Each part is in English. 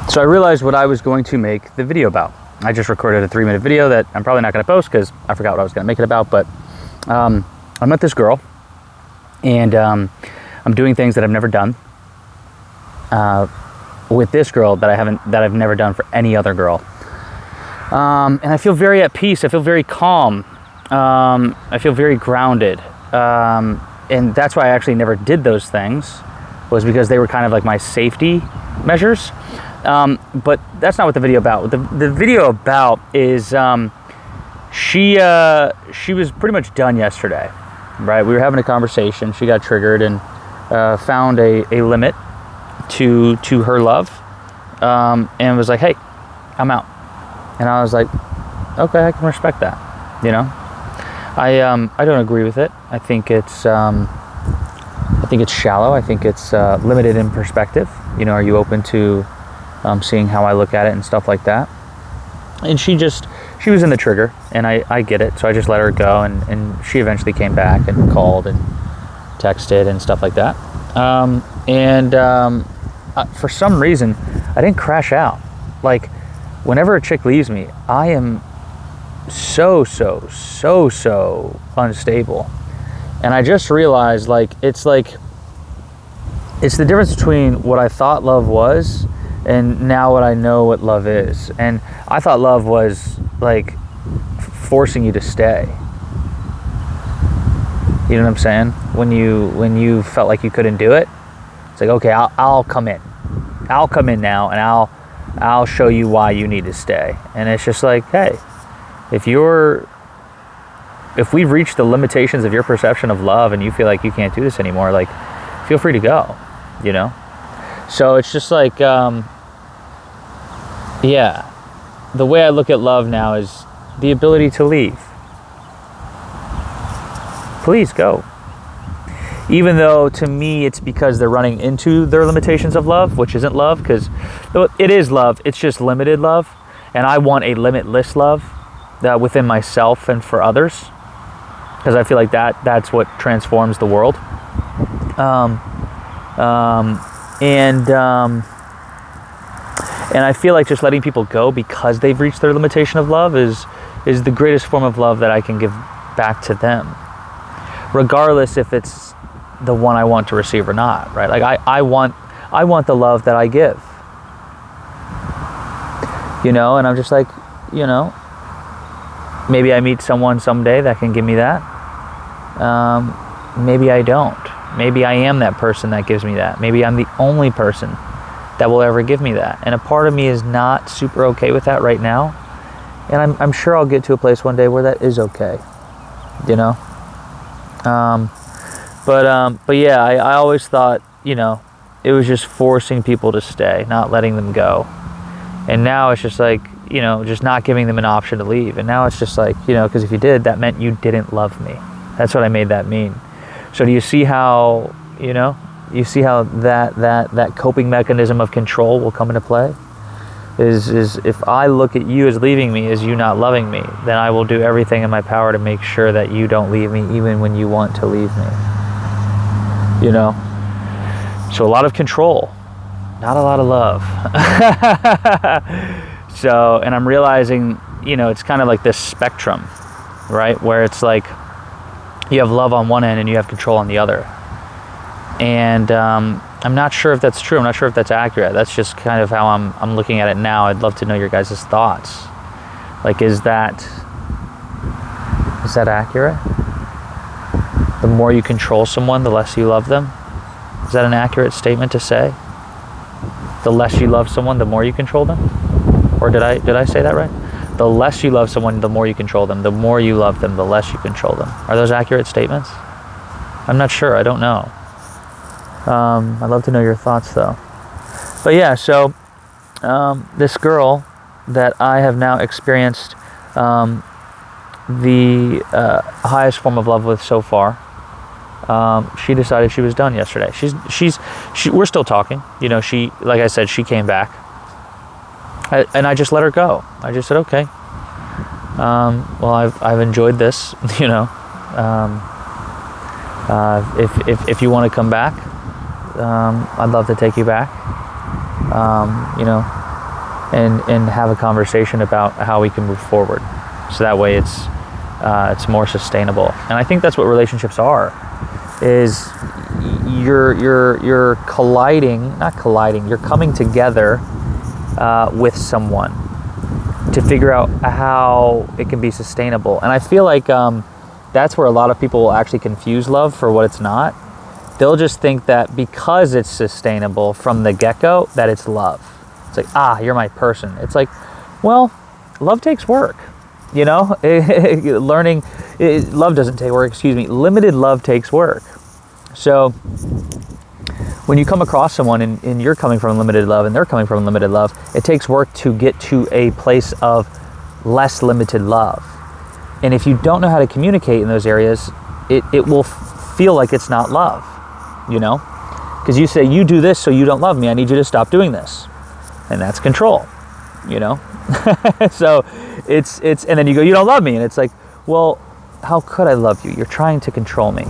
So I realized what I was going to make the video about. I just recorded a 3-minute video that I'm probably not going to post because I forgot what I was going to make it about. But I met this girl, and I'm doing things that I've never done with this girl that I've never done for any other girl. And I feel very at peace. I feel very calm. I feel very grounded. And that's why I actually never did those things, was because they were kind of like my safety measures. But that's not what the video about. The video about is she was pretty much done yesterday, right? We were having a conversation. She got triggered and found a limit to her love, and was like, "Hey, I'm out." And I was like, "Okay, I can respect that." You know, I don't agree with it. I think it's shallow. I think it's limited in perspective. You know, are you open to seeing how I look at it and stuff like that? And she was in the trigger, and I get it. So I just let her go, and she eventually came back and called and texted and stuff like that. For some reason, I didn't crash out. Like, whenever a chick leaves me, I am so unstable. And I just realized, like, it's the difference between what I thought love was and now what I know what love is. And I thought love was like forcing you to stay. You know what I'm saying? When you felt like you couldn't do it, it's like, okay, I'll come in. I'll come in now, and I'll show you why you need to stay. And it's just like, hey, if we've reached the limitations of your perception of love and you feel like you can't do this anymore, like, feel free to go, you know? So it's just like, yeah, the way I look at love now is the ability to leave. Please go. Even though to me it's because they're running into their limitations of love, which isn't love, because it is love, it's just limited love. And I want a limitless love within myself and for others, because I feel like that's what transforms the world. And I feel like just letting people go because they've reached their limitation of love is the greatest form of love that I can give back to them, regardless if it's the one I want to receive or not, right? Like I want the love that I give, you know, and I'm just like, you know, maybe I meet someone someday that can give me that. Maybe I don't. Maybe I am that person that gives me that. Maybe I'm the only person that will ever give me that. And a part of me is not super okay with that right now. And I'm sure I'll get to a place one day where that is okay, you know? But yeah, I always thought, you know, it was just forcing people to stay, not letting them go. And now it's just like, you know, just not giving them an option to leave. And now it's just like, you know, because if you did, that meant you didn't love me. That's what I made that mean. So do you see how, you know, that coping mechanism of control will come into play? Is if I look at you as leaving me, as you not loving me, then I will do everything in my power to make sure that you don't leave me even when you want to leave me. You know? So a lot of control, not a lot of love. So, and I'm realizing, you know, it's kind of like this spectrum, right? Where it's like you have love on one end and you have control on the other. And I'm not sure if that's true. I'm not sure if that's accurate. That's just kind of how I'm looking at it now. I'd love to know your guys' thoughts. Like, is that accurate? The more you control someone, the less you love them? Is that an accurate statement to say? The less you love someone, the more you control them? Or did I say that right? The less you love someone, the more you control them. The more you love them, the less you control them. Are those accurate statements? I'm not sure. I don't know. I'd love to know your thoughts, though. But yeah, so this girl that I have now experienced the highest form of love with so far, she decided she was done yesterday. We're still talking. You know, like I said, she came back. And I just let her go. I just said, okay. Well, I've enjoyed this, you know. If you want to come back, I'd love to take you back. You know, and have a conversation about how we can move forward. So that way it's more sustainable. And I think that's what relationships are, is you're colliding, you're coming together with someone to figure out how it can be sustainable. And I feel like that's where a lot of people will actually confuse love for what it's not. They'll just think that because it's sustainable from the get-go, that it's love. It's like, you're my person. It's like, well, love takes work. You know, love doesn't take work, limited love takes work. So when you come across someone and you're coming from limited love and they're coming from limited love, it takes work to get to a place of less limited love. And if you don't know how to communicate in those areas, it will feel like it's not love, you know? Because you say, you do this so you don't love me, I need you to stop doing this. And that's control, you know? So it's and then you go, you don't love me. And it's like, well, how could I love you? You're trying to control me.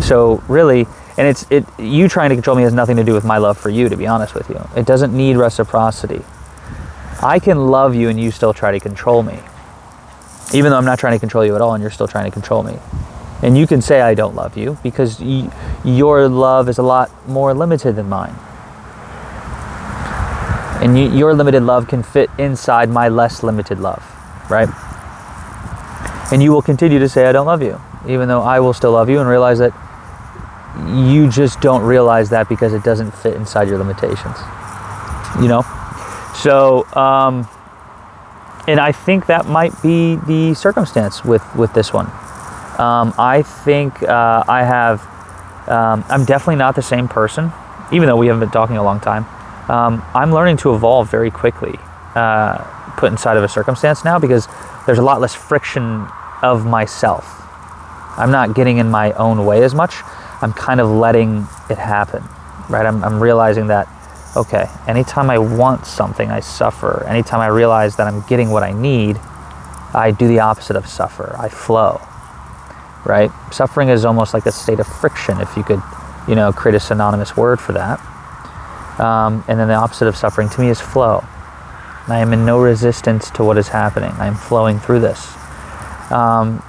So really, and you trying to control me has nothing to do with my love for you, to be honest with you. It doesn't need reciprocity. I can love you and you still try to control me. Even though I'm not trying to control you at all and you're still trying to control me. And you can say I don't love you because your love is a lot more limited than mine. And your limited love can fit inside my less limited love, right? And you will continue to say I don't love you, even though I will still love you, and realize that you just don't realize that because it doesn't fit inside your limitations, you know? So, and I think that might be the circumstance with this one. I think I'm definitely not the same person, even though we haven't been talking a long time. I'm learning to evolve very quickly, put inside of a circumstance now, because there's a lot less friction of myself. I'm not getting in my own way as much. I'm kind of letting it happen, right? I'm realizing that, okay, anytime I want something, I suffer. Anytime I realize that I'm getting what I need, I do the opposite of suffer. I flow, right? Suffering is almost like a state of friction, if you could, create a synonymous word for that. And then the opposite of suffering to me is flow. I am in no resistance to what is happening. I am flowing through this. And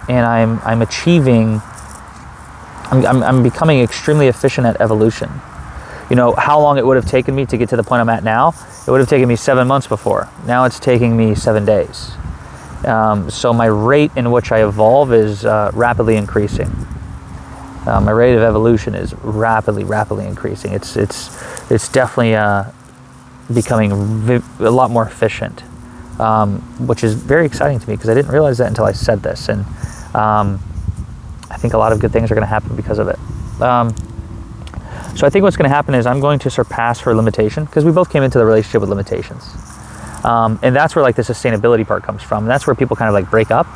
I'm achieving, I'm becoming extremely efficient at evolution. How long it would have taken me to get to the point I'm at now? It would have taken me 7 months before. Now it's taking me 7 days. So my rate in which I evolve is rapidly increasing. My rate of evolution is rapidly increasing. It's definitely becoming a lot more efficient, which is very exciting to me because I didn't realize that until I said this, and I think a lot of good things are going to happen because of it. So I think what's going to happen is I'm going to surpass her limitation, because we both came into the relationship with limitations, and that's where like the sustainability part comes from. And that's where people kind of like break up.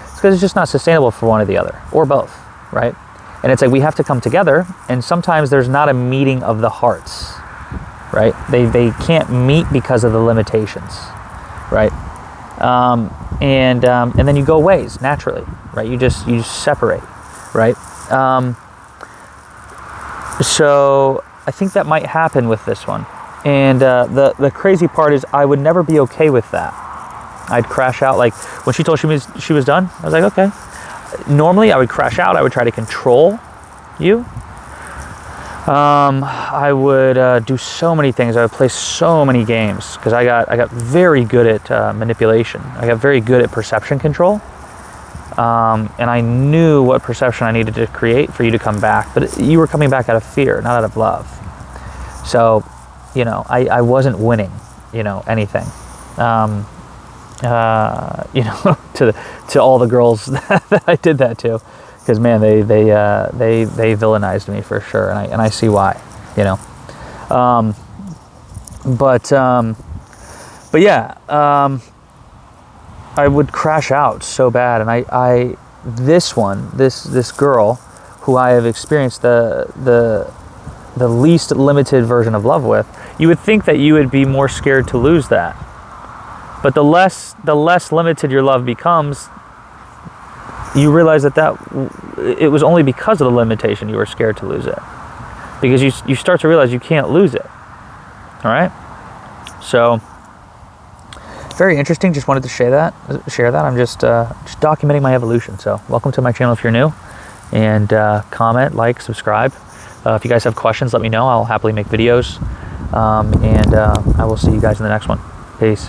It's because it's just not sustainable for one or the other, or both, right? And it's like we have to come together, and sometimes there's not a meeting of the hearts, right? They can't meet because of the limitations, right? And then you go ways naturally, right? You just separate, right? So I think that might happen with this one. And the crazy part is I would never be okay with that. I'd crash out. Like when she told me she was done, I was like, okay. Normally I would crash out. I would try to control you. I would do so many things. I would play so many games because I got very good at manipulation. I got very good at perception control. And I knew what perception I needed to create for you to come back. But you were coming back out of fear, not out of love. So, I wasn't winning, anything. To all the girls that I did that to, because man, they villainized me for sure, and I see why, but yeah, I would crash out so bad, and this girl, who I have experienced the least limited version of love with, you would think that you would be more scared to lose that. But the less limited your love becomes, you realize that it was only because of the limitation you were scared to lose it. Because you start to realize you can't lose it. All right? So very interesting. Just wanted to share that. I'm just documenting my evolution. So welcome to my channel if you're new, and comment, like, subscribe. If you guys have questions, let me know. I'll happily make videos, and I will see you guys in the next one. Peace.